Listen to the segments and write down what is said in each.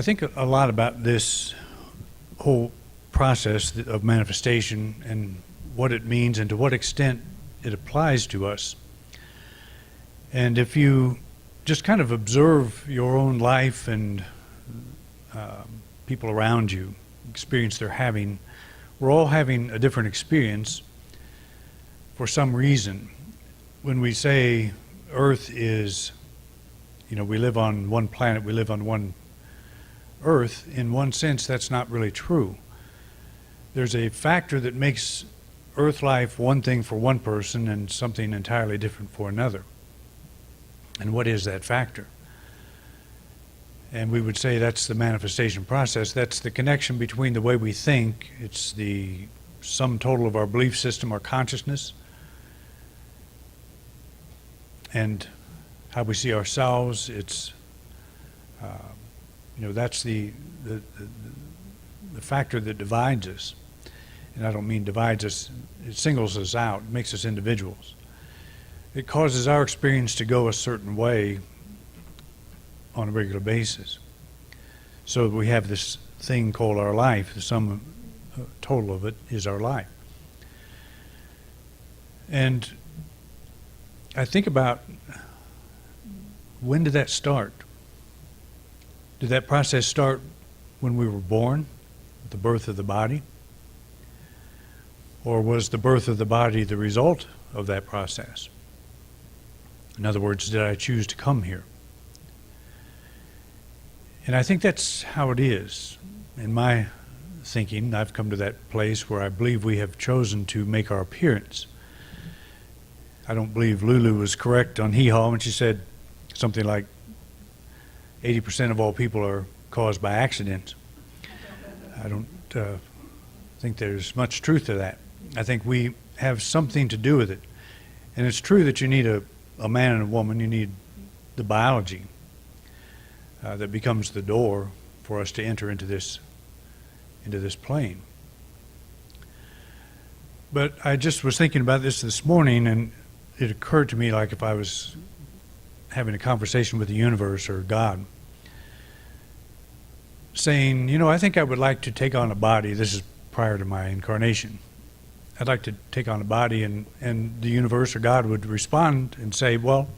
think a lot about this whole process of manifestation and what it means and to what extent it applies to us. And if you just kind of observe your own life and people around you, experience they're having, we're all having a different experience for some reason. When we say Earth is, we live on one planet, we live on one Earth, in one sense that's not really true. There's a factor that makes Earth life one thing for one person and something entirely different for another. And what is that factor? And we would say that's the manifestation process. That's the connection between the way we think, it's the sum total of our belief system, our consciousness, and how we see ourselves. It's, that's the factor that divides us. And I don't mean divides us, it singles us out, makes us individuals. It causes our experience to go a certain way on a regular basis. So we have this thing called our life. The sum total of it is our life. And I think about, when did that start? Did that process start when we were born, at the birth of the body? Or was the birth of the body the result of that process? In other words, did I choose to come here? And I think that's how it is. In my thinking, I've come to that place where I believe we have chosen to make our appearance. I don't believe Lulu was correct on Hee Haw when she said something like 80% of all people are caused by accidents. I don't think there's much truth to that. I think we have something to do with it. And it's true that you need a man and a woman, you need the biology that becomes the door for us to enter into this plane. But I just was thinking about this morning, and it occurred to me like if I was having a conversation with the universe or God, saying, I think I would like to take on a body. This is prior to my incarnation. I'd like to take on a body, and the universe or God would respond and say, well,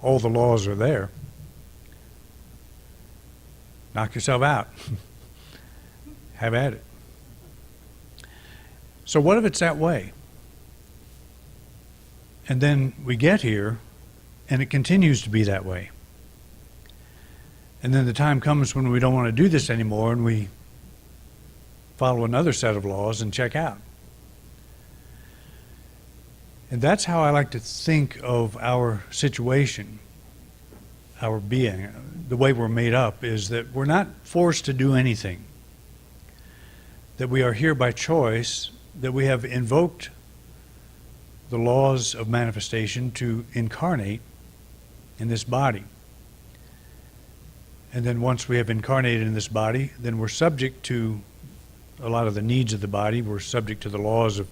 all the laws are there. Knock yourself out. Have at it. So what if it's that way? And then we get here, and it continues to be that way. And then the time comes when we don't want to do this anymore, and we follow another set of laws and check out. And that's how I like to think of our situation, our being. The way we're made up is that we're not forced to do anything, that we are here by choice, that we have invoked the laws of manifestation to incarnate in this body. And then once we have incarnated in this body, then we're subject to a lot of the needs of the body. We're subject to the laws of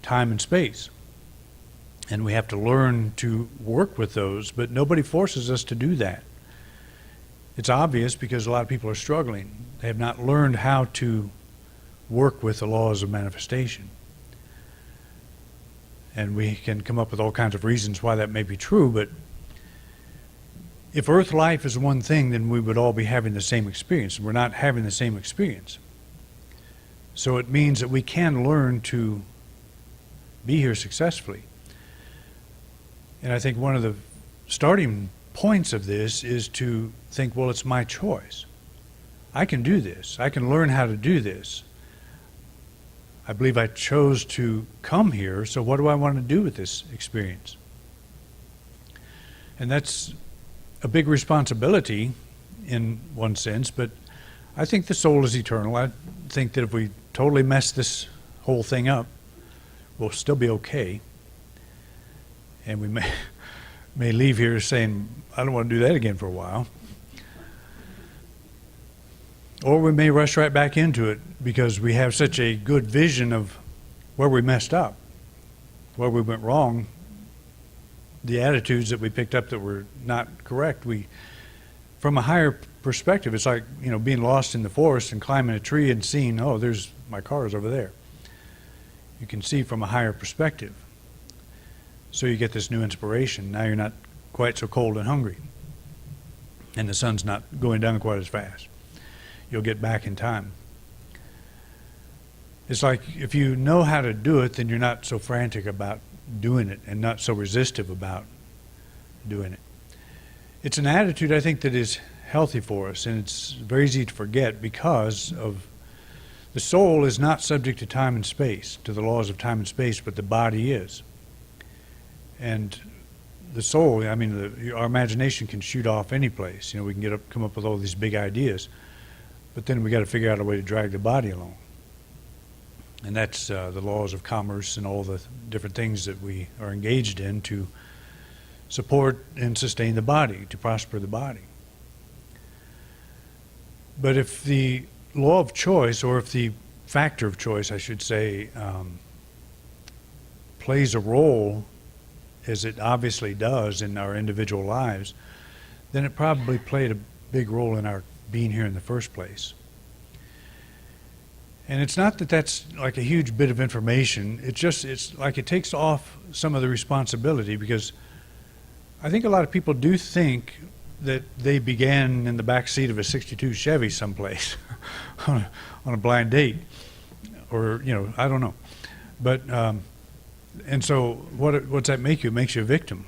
time and space. And we have to learn to work with those, but nobody forces us to do that. It's obvious because a lot of people are struggling. They have not learned how to work with the laws of manifestation. And we can come up with all kinds of reasons why that may be true, but if Earth life is one thing, then we would all be having the same experience. We're not having the same experience. So it means that we can learn to be here successfully. And I think one of the starting points of this is to think, well, it's my choice. I can do this. I can learn how to do this. I believe I chose to come here, so what do I want to do with this experience? And that's a big responsibility in one sense, but I think the soul is eternal. I think that if we totally mess this whole thing up, we'll still be okay. And we may leave here saying, I don't want to do that again for a while. Or we may rush right back into it because we have such a good vision of where we messed up, where we went wrong, the attitudes that we picked up that were not correct. We, from a higher perspective. It's like, being lost in the forest and climbing a tree and seeing, oh, there's my car is over there. You can see from a higher perspective. So you get this new inspiration. Now you're not quite so cold and hungry. And the sun's not going down quite as fast. You'll get back in time. It's like if you know how to do it, then you're not so frantic about doing it and not so resistive about doing it. It's an attitude, I think, that is healthy for us, and it's very easy to forget because of the soul is not subject to time and space, to the laws of time and space, but the body is. And the soul, our imagination can shoot off any place. We can come up with all these big ideas, but then we got to figure out a way to drag the body along. And that's the laws of commerce and all the different things that we are engaged in to support and sustain the body, to prosper the body. But if the law of choice, or if the factor of choice, I should say, plays a role, as it obviously does in our individual lives, then it probably played a big role in our being here in the first place. And it's not that that's like a huge bit of information. It's like it takes off some of the responsibility, because I think a lot of people do think that they began in the back seat of a '62 Chevy someplace on a blind date, or I don't know. But and so what's that make you? It makes you a victim.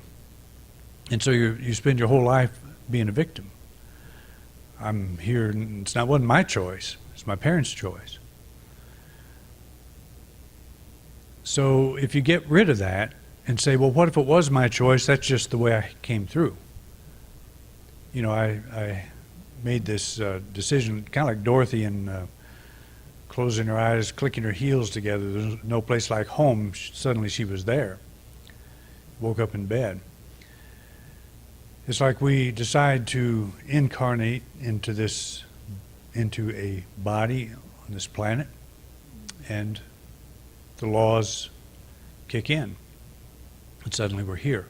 And so you spend your whole life being a victim. I'm here. Wasn't my choice. It's my parents' choice. So if you get rid of that and say, well, what if it was my choice? That's just the way I came through. I made this decision, kind of like Dorothy in closing her eyes, clicking her heels together. There's no place like home. Suddenly she was there. Woke up in bed. It's like we decide to incarnate into a body on this planet, and the laws kick in, and suddenly we're here.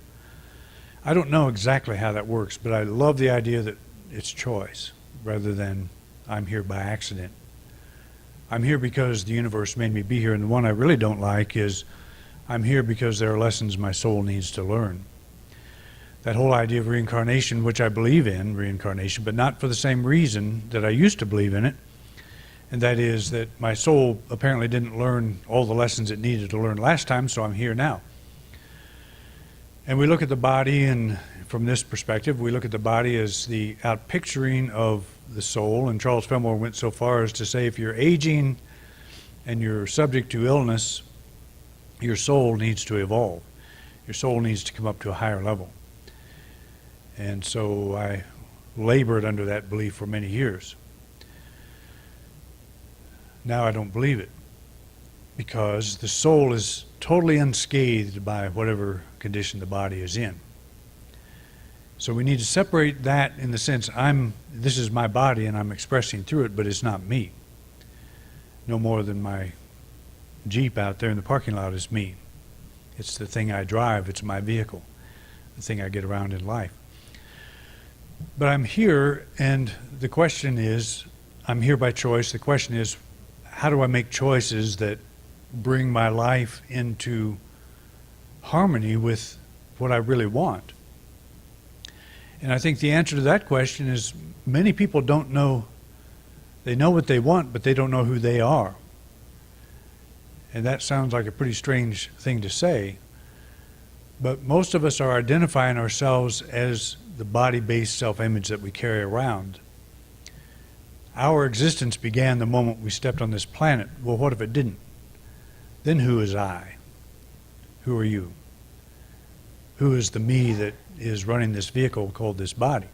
I don't know exactly how that works, but I love the idea that it's choice rather than I'm here by accident. I'm here because the universe made me be here, and the one I really don't like is I'm here because there are lessons my soul needs to learn. That whole idea of reincarnation, which I believe in, reincarnation, but not for the same reason that I used to believe in it, and that is that my soul apparently didn't learn all the lessons it needed to learn last time, so I'm here now. And we look at the body, and from this perspective, we look at the body as the outpicturing of the soul. And Charles Fillmore went so far as to say, if you're aging and you're subject to illness, your soul needs to evolve. Your soul needs to come up to a higher level. And so I labored under that belief for many years. Now I don't believe it, because the soul is totally unscathed by whatever condition the body is in. So we need to separate that in the sense this is my body and I'm expressing through it, but it's not me. No more than my Jeep out there in the parking lot is me. It's the thing I drive, it's my vehicle, the thing I get around in life. But I'm here, and the question is, I'm here by choice. The question is, how do I make choices that bring my life into harmony with what I really want? And I think the answer to that question is many people don't know. They know what they want, but they don't know who they are. And that sounds like a pretty strange thing to say, but most of us are identifying ourselves as the body-based self-image that we carry around. Our existence began the moment we stepped on this planet. Well, what if it didn't? Then who is I? Who are you? Who is the me that is running this vehicle called this body?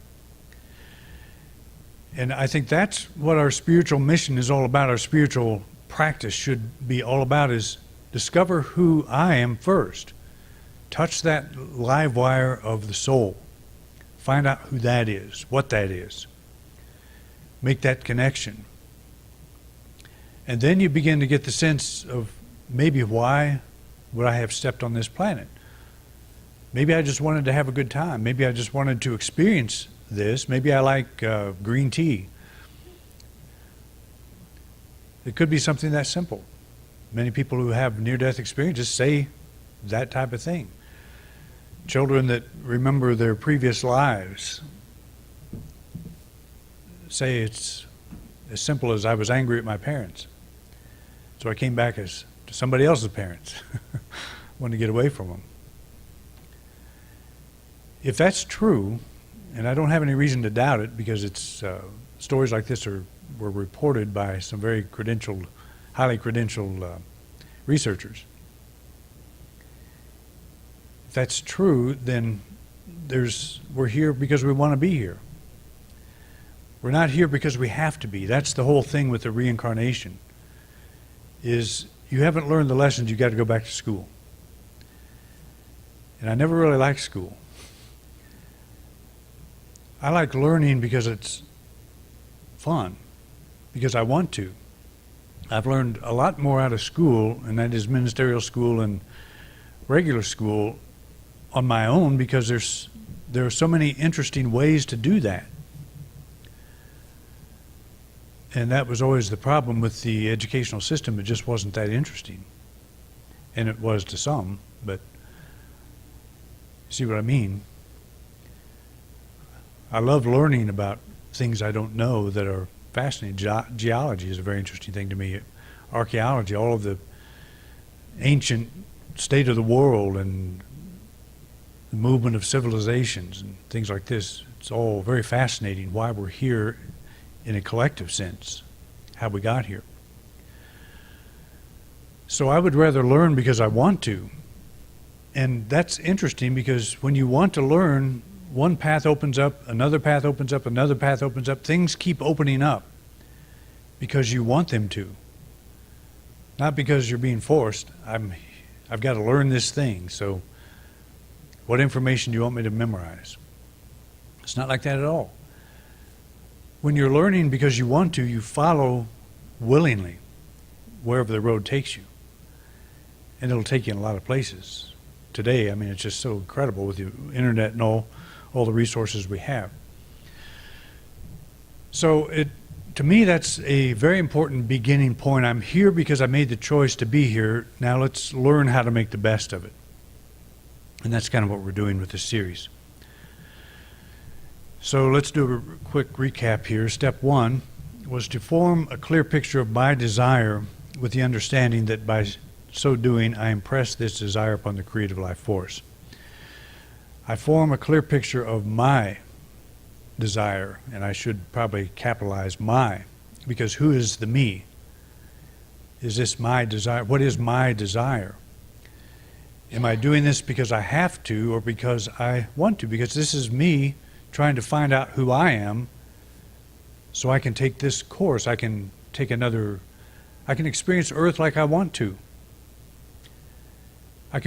And I think that's what our spiritual mission is all about. Our spiritual practice should be all about, is discover who I am first. Touch that live wire of the soul. Find out who that is, what that is. Make that connection. And then you begin to get the sense of maybe why would I have stepped on this planet? Maybe I just wanted to have a good time. Maybe I just wanted to experience this. Maybe I like green tea. It could be something that simple. Many people who have near-death experiences say that type of thing. Children that remember their previous lives say it's as simple as I was angry at my parents, so I came back as to somebody else's parents. Wanted to get away from them. If that's true, and I don't have any reason to doubt it because it's stories like this were reported by some very credentialed, highly credentialed researchers. If that's true, then we're here because we want to be here. We're not here because we have to be. That's the whole thing with the reincarnation, is you haven't learned the lessons, you got to go back to school. And I never really liked school. I like learning because it's fun, because I want to. I've learned a lot more out of school, and that is ministerial school and regular school, on my own, because there are so many interesting ways to do that. And that was always the problem with the educational system. It just wasn't that interesting. And it was to some, but see what I mean? I love learning about things I don't know that are fascinating. Geology is a very interesting thing to me. Archaeology, all of the ancient state of the world and the movement of civilizations and things like this. It's all very fascinating why we're here in a collective sense, how we got here. So I would rather learn because I want to. And that's interesting because when you want to learn, one path opens up, another path opens up, another path opens up. Things keep opening up because you want them to. Not because you're being forced. I've got to learn this thing, so what information do you want me to memorize? It's not like that at all. When you're learning because you want to, you follow willingly wherever the road takes you. And it'll take you in a lot of places. Today, I mean, it's just so incredible with the internet and all the resources we have. So to me, that's a very important beginning point. I'm here because I made the choice to be here. Now let's learn how to make the best of it. And that's kind of what we're doing with this series. So let's do a quick recap here. Step one was to form a clear picture of my desire with the understanding that by so doing, I impress this desire upon the creative life force. I form a clear picture of my desire, and I should probably capitalize my, because who is the me? Is this my desire? What is my desire? Am I doing this because I have to or because I want to? Because this is me trying to find out who I am so I can take this course. I can experience Earth like I want to. I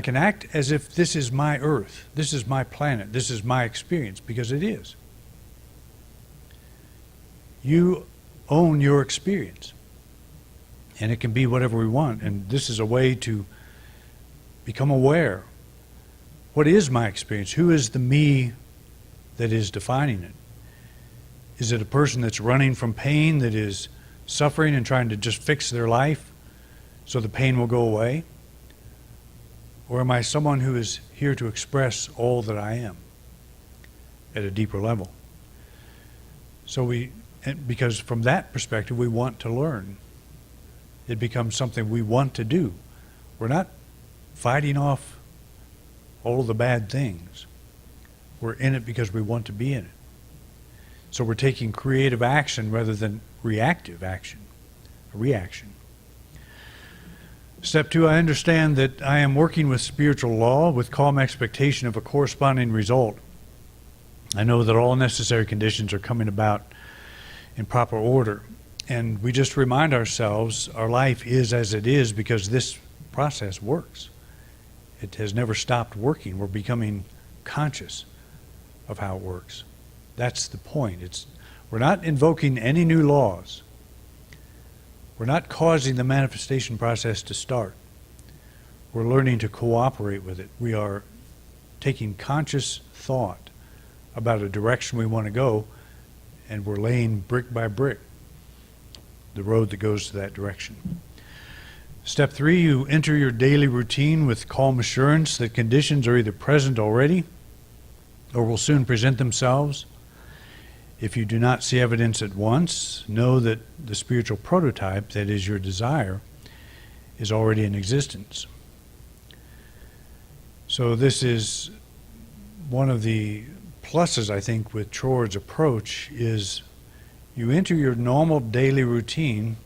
can act as if this is my Earth, this is my planet, this is my experience, because it is. You own your experience, and it can be whatever we want, and this is a way to become aware. What is my experience? Who is the me that is defining it? Is it a person that's running from pain, that is suffering and trying to just fix their life so the pain will go away? Or am I someone who is here to express all that I am at a deeper level? So because from that perspective, we want to learn. It becomes something we want to do. We're not fighting off all the bad things. We're in it because we want to be in it. So we're taking creative action rather than reactive action, a reaction. Step two, I understand that I am working with spiritual law with calm expectation of a corresponding result. I know that all necessary conditions are coming about in proper order. And we just remind ourselves our life is as it is because this process works. It has never stopped working. We're becoming conscious of how it works. That's the point. We're not invoking any new laws. We're not causing the manifestation process to start. We're learning to cooperate with it. We are taking conscious thought about a direction we want to go, and we're laying brick by brick the road that goes to that direction. Step 3, you enter your daily routine with calm assurance that conditions are either present already or will soon present themselves. If you do not see evidence at once, know that the spiritual prototype, that is your desire, is already in existence. So this is one of the pluses, I think, with Troard's approach, is you enter your normal daily routine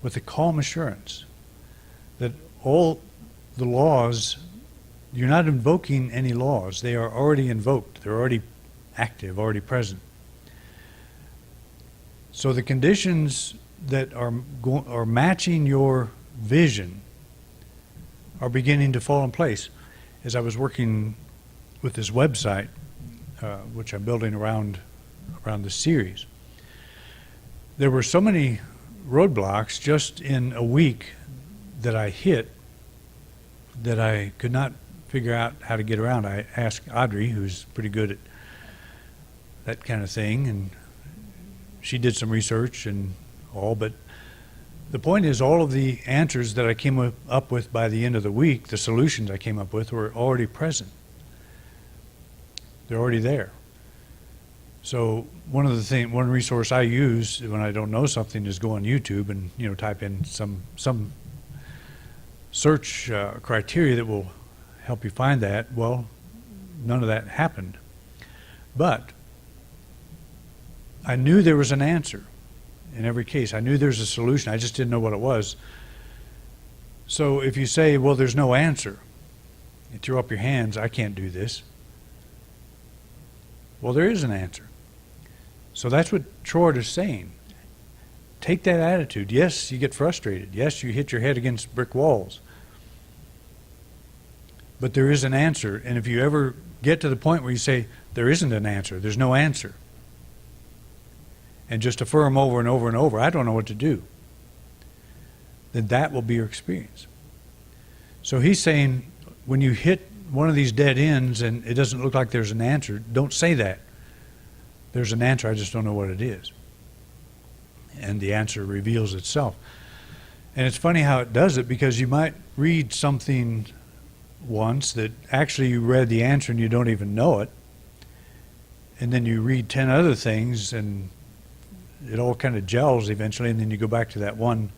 with a calm assurance that all the laws, you're not invoking any laws. They are already invoked. They're already active, already present. So the conditions that are matching your vision are beginning to fall in place. As I was working with this website, which I'm building around the series, there were so many roadblocks just in a week that I hit that I could not figure out how to get around. I asked Audrey, who's pretty good at that kind of thing, and she did some research and all, but the point is all of the answers that I came up with by the end of the week, the solutions I came up with, were already present. They're already there. So one resource I use when I don't know something is go on YouTube and type in some search criteria that will help you find that. Well, none of that happened, but I knew there was an answer in every case. I knew there's a solution. I just didn't know what it was. So if you say, well, there's no answer, you throw up your hands, I can't do this. Well, there is an answer. So that's what Troard is saying. Take that attitude. Yes, you get frustrated. Yes, you hit your head against brick walls. But there is an answer. And if you ever get to the point where you say, there isn't an answer, there's no answer, and just affirm over and over and over, I don't know what to do, then that will be your experience. So he's saying, when you hit one of these dead ends and it doesn't look like there's an answer, don't say that. There's an answer, I just don't know what it is. And the answer reveals itself. And it's funny how it does it, because you might read something once that actually you read the answer and you don't even know it. And then you read 10 other things and it all kind of gels eventually, and then you go back to that one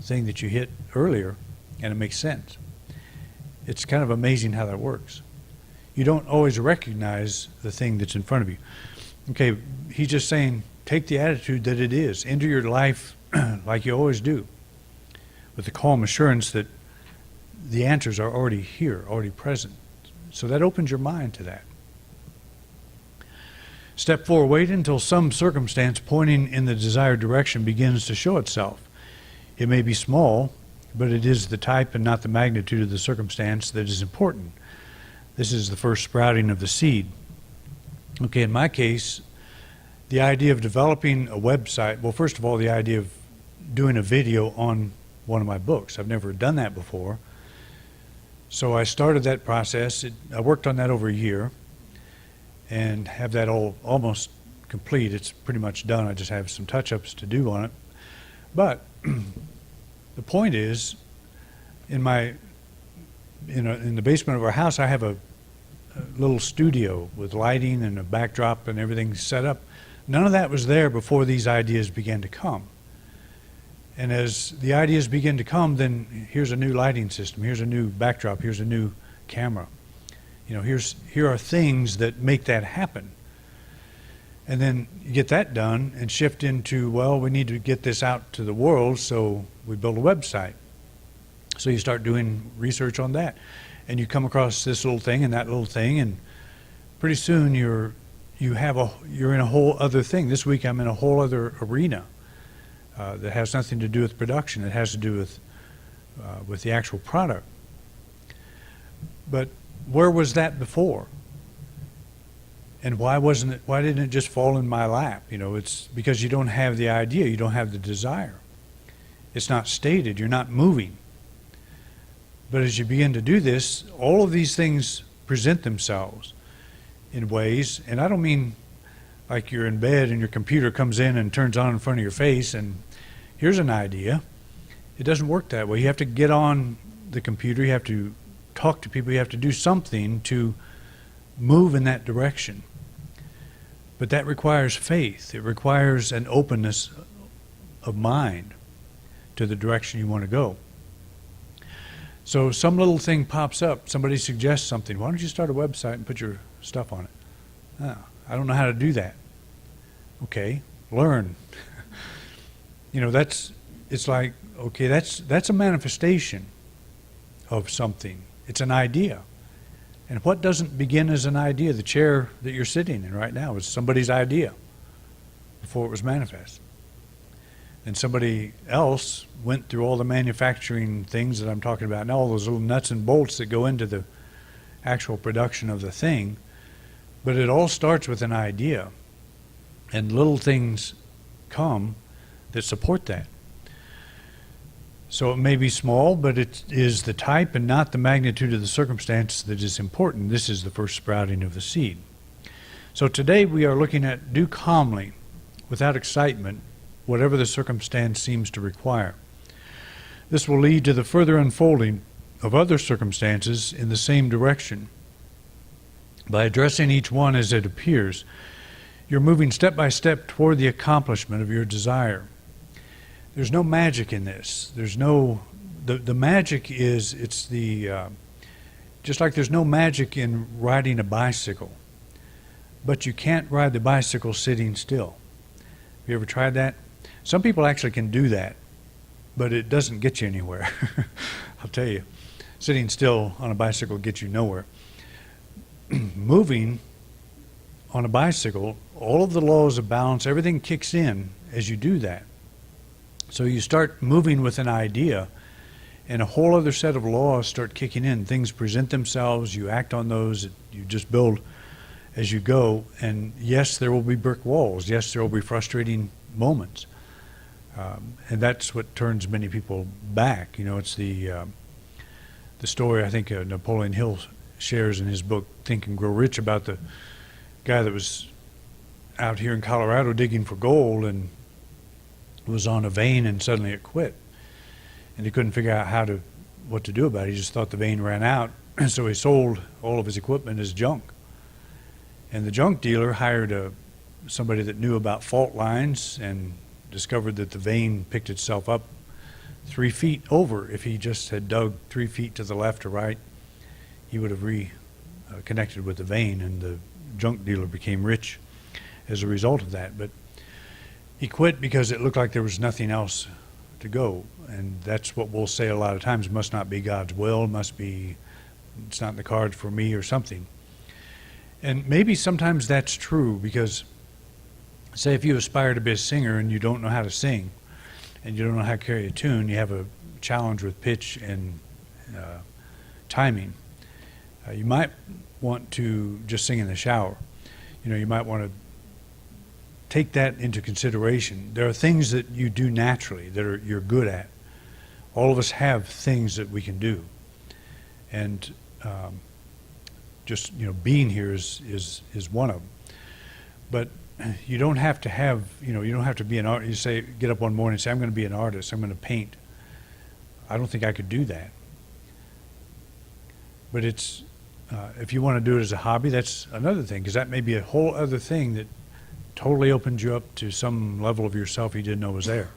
thing that you hit earlier and it makes sense. It's kind of amazing how that works. You don't always recognize the thing that's in front of you. Okay, he's just saying, take the attitude that it is. Enter your life like you always do, with the calm assurance that the answers are already here, already present. So that opens your mind to that. Step 4, wait until some circumstance pointing in the desired direction begins to show itself. It may be small, but it is the type and not the magnitude of the circumstance that is important. This is the first sprouting of the seed. Okay, in my case, the idea of developing a website, well, first of all, the idea of doing a video on one of my books. I've never done that before. So I started that process. I worked on that over a year and have that all almost complete. It's pretty much done. I just have some touch-ups to do on it. But the point is, in the basement of our house, I have a little studio with lighting and a backdrop and everything set up. None of that was there before these ideas began to come. And as the ideas begin to come, then here's a new lighting system, here's a new backdrop, here's a new camera. Here are things that make that happen. And then you get that done and shift into, well, we need to get this out to the world, so we build a website. So you start doing research on that. And you come across this little thing and that little thing, and pretty soon you're in a whole other thing. This week I'm in a whole other arena that has nothing to do with production. It has to do with the actual product. But where was that before? And why didn't it just fall in my lap? It's because you don't have the idea, you don't have the desire. It's not stated, you're not moving. But as you begin to do this, all of these things present themselves. in ways, and I don't mean like you're in bed and your computer comes in turns on in front of your face and here's an idea. It doesn't work that way. You have to get on the computer, you have to talk to people, you have to do something to move in that direction. But that requires faith. It requires an openness of mind to the direction you want to go. So some little thing pops up, somebody suggests something. Why don't you start a website and put your stuff on it? Oh, I don't know how to do that. Okay, learn. It's like, okay, that's a manifestation of something. It's an idea. And what doesn't begin as an idea? The chair that you're sitting in right now is somebody's idea before it was manifest. And somebody else went through all the manufacturing things that I'm talking about now, all those little nuts and bolts that go into the actual production of the thing. But it all starts with an idea. And little things come that support that. So it may be small, but it is the type and not the magnitude of the circumstance that is important. This is the first sprouting of the seed. So today we are looking at do calmly, without excitement, whatever the circumstance seems to require. This will lead to the further unfolding of other circumstances in the same direction. By addressing each one as it appears, you're moving step by step toward the accomplishment of your desire. There's no magic in this. There's no, the magic is, it's the, just like there's no magic in riding a bicycle, but you can't ride the bicycle sitting still. Have you ever tried that? Some people actually can do that, but it doesn't get you anywhere. I'll tell you, sitting still on a bicycle gets you nowhere. Moving on a bicycle, all of the laws of balance, everything kicks in as you do that. So you start moving with an idea, and a whole other set of laws start kicking in. Things present themselves, you act on those, you just build as you go. And yes, there will be brick walls. Yes, there will be frustrating moments. And that's what turns many people back. It's the story I think Napoleon Hill shares in his book, Think and Grow Rich, about the guy that was out here in Colorado digging for gold and was on a vein and suddenly it quit. And he couldn't figure out what to do about it. He just thought the vein ran out. So he sold all of his equipment as junk. And the junk dealer hired somebody that knew about fault lines and discovered that the vein picked itself up 3 feet over. If he just had dug 3 feet to the left or right, he would have reconnected with the vein, and the junk dealer became rich as a result of that. But he quit because it looked like there was nothing else to go. And that's what we'll say a lot of times. It must not be God's will. It's not in the cards for me or something. And maybe sometimes that's true, because say if you aspire to be a singer and you don't know how to sing and you don't know how to carry a tune, you have a challenge with pitch and timing. You might want to just sing in the shower. You might want to take that into consideration. There are things that you do naturally that you're good at. All of us have things that we can do. And just being here is one of them. But you don't have to have, you don't have to be an artist. You say, get up one morning and say, I'm going to be an artist, I'm going to paint. I don't think I could do that. But it's, if you want to do it as a hobby, that's another thing, because that may be a whole other thing that totally opens you up to some level of yourself you didn't know was there.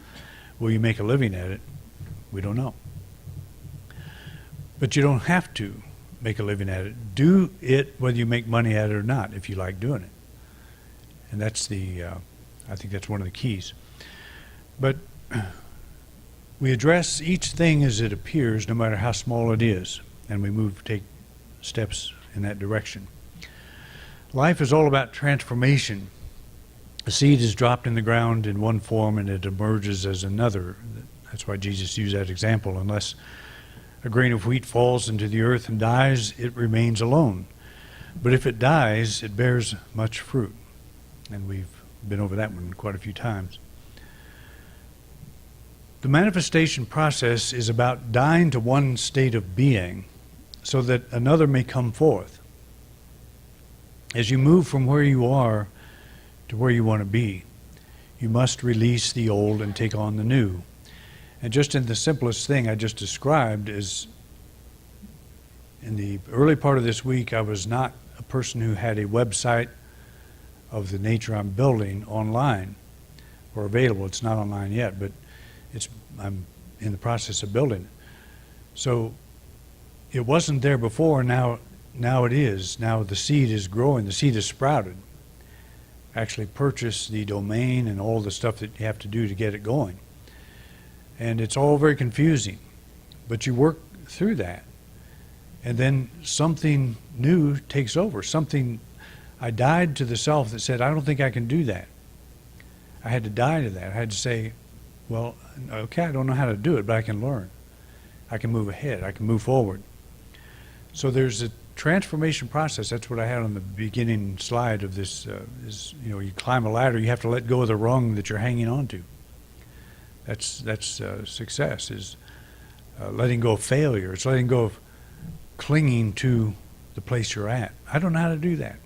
Will you make a living at it? We don't know. But you don't have to make a living at it. Do it whether you make money at it or not, if you like doing it. And that's I think that's one of the keys. But we address each thing as it appears, no matter how small it is, and we take steps in that direction. Life is all about transformation. A seed is dropped in the ground in one form and it emerges as another. That's why Jesus used that example. Unless a grain of wheat falls into the earth and dies, it remains alone. But if it dies, it bears much fruit. And we've been over that one quite a few times. The manifestation process is about dying to one state of being so that another may come forth. As you move from where you are to where you want to be, you must release the old and take on the new. And just in the simplest thing I just described is, in the early part of this week, I was not a person who had a website of the nature I'm building online or available. It's not online yet, but I'm in the process of building it. So it wasn't there before, now it is. Now the seed is growing, the seed is sprouted. Actually purchase the domain and all the stuff that you have to do to get it going. And it's all very confusing, but you work through that. And then something new takes over. I died to the self that said, I don't think I can do that. I had to die to that. I had to say, well, okay, I don't know how to do it, but I can learn. I can move ahead. I can move forward. So there's a transformation process. That's what I had on the beginning slide of this. You climb a ladder, you have to let go of the rung that you're hanging on to. That's success, is letting go of failure. It's letting go of clinging to the place you're at. I don't know how to do that.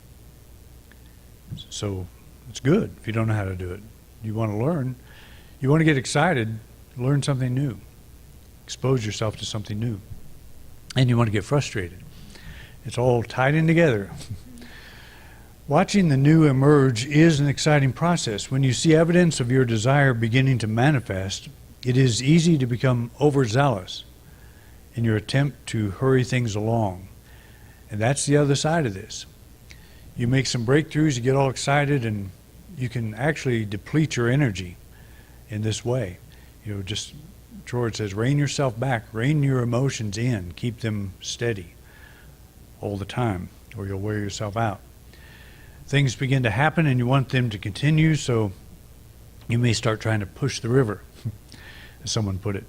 So it's good if you don't know how to do it. You want to learn. You want to get excited, learn something new. Expose yourself to something new. And you want to get frustrated. It's all tied in together. Watching the new emerge is an exciting process. When you see evidence of your desire beginning to manifest, it is easy to become overzealous in your attempt to hurry things along. And that's the other side of this. You make some breakthroughs, you get all excited, and you can actually deplete your energy in this way. Just George says, rein yourself back, rein your emotions in, keep them steady all the time, or you'll wear yourself out. Things begin to happen and you want them to continue, so you may start trying to push the river, as someone put it.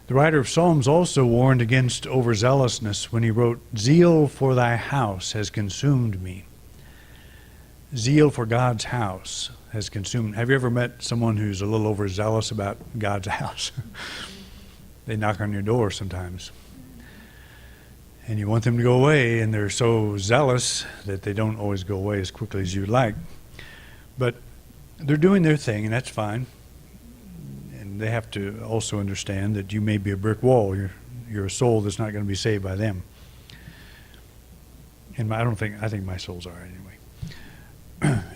The writer of Psalms also warned against overzealousness when he wrote, "Zeal for thy house has consumed me." Zeal for God's house has consumed. Have you ever met someone who's a little overzealous about God's house? They knock on your door sometimes. And you want them to go away, and they're so zealous that they don't always go away as quickly as you'd like. But they're doing their thing, and that's fine. And they have to also understand that you may be a brick wall. You're a soul that's not going to be saved by them. And I think my soul's all right anyway.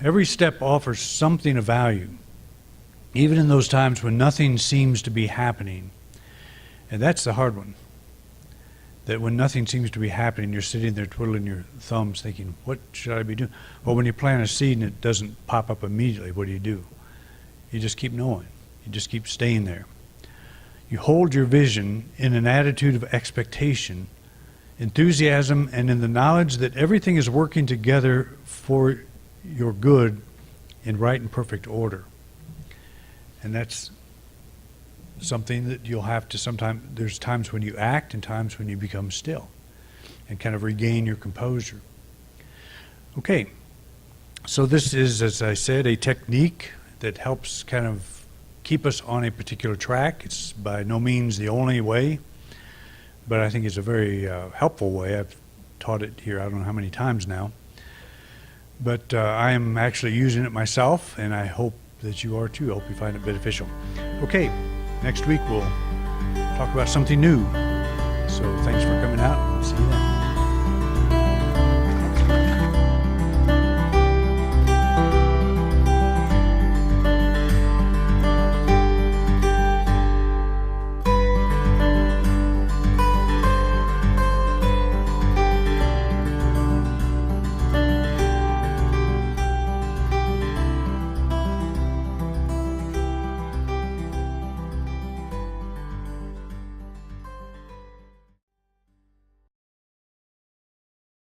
Every step offers something of value, even in those times when nothing seems to be happening. And that's the hard one. That when nothing seems to be happening, you're sitting there twiddling your thumbs thinking, what should I be doing? Well, when you plant a seed and it doesn't pop up immediately, what do? You just keep knowing. You just keep staying there. You hold your vision in an attitude of expectation, enthusiasm, and in the knowledge that everything is working together for your good in right and perfect order. And that's something that you'll have to sometimes, there's times when you act and times when you become still and kind of regain your composure. Okay, so this is, as I said, a technique that helps kind of keep us on a particular track. It's by no means the only way, but I think it's a very helpful way. I've taught it here I don't know how many times now. But I am actually using it myself, and I hope that you are too. I hope you find it beneficial. Okay, next week we'll talk about something new. So thanks for coming out.